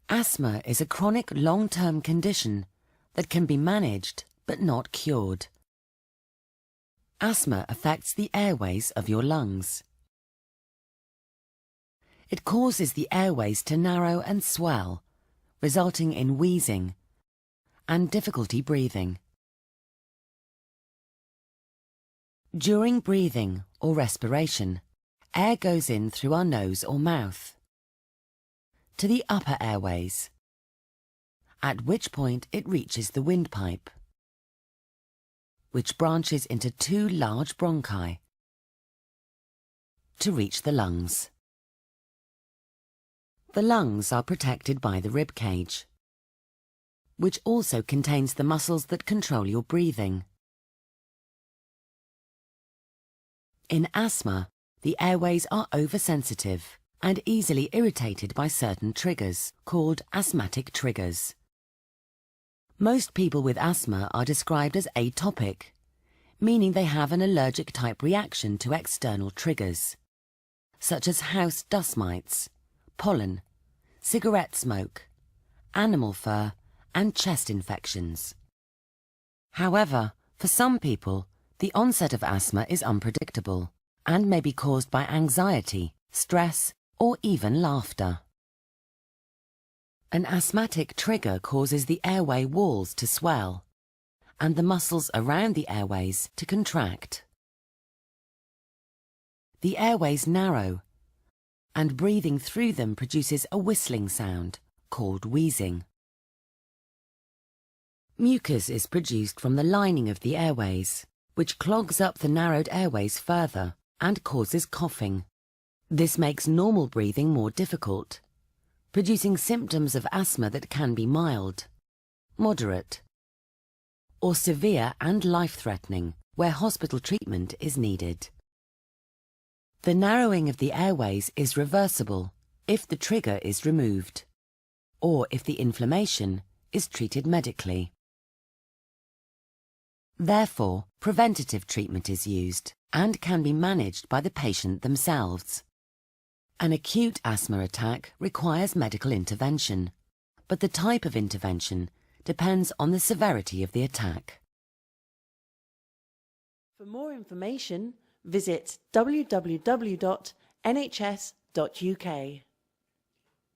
Asthma is a chronic long-term condition that can be managed but not cured. Asthma affects the airways of your lungs. It causes the airways to narrow and swell, resulting in wheezing and difficulty breathing. During breathing or respiration, air goes in through our nose or mouth to the upper airways, at which point it reaches the windpipe, which branches into two large bronchi to reach the lungs. The lungs are protected by the rib cage, which also contains the muscles that control your breathing. In asthma, the airways are oversensitive and easily irritated by certain triggers, called asthmatic triggers. Most people with asthma are described as atopic, meaning they have an allergic type reaction to external triggers, such as house dust mites, pollen, cigarette smoke, animal fur, and chest infections. However, for some people, the onset of asthma is unpredictable and may be caused by anxiety, stress, or even laughter. An asthmatic trigger causes the airway walls to swell and the muscles around the airways to contract. The airways narrow, and breathing through them produces a whistling sound called wheezing. Mucus is produced from the lining of the airways, which clogs up the narrowed airways further and causes coughing. This makes normal breathing more difficult, producing symptoms of asthma that can be mild, moderate, or severe and life-threatening, where hospital treatment is needed. The narrowing of the airways is reversible if the trigger is removed, or if the inflammation is treated medically. Therefore, preventative treatment is used and can be managed by the patient themselves. An acute asthma attack requires medical intervention, but the type of intervention depends on the severity of the attack. For more information, visit www.nhs.uk.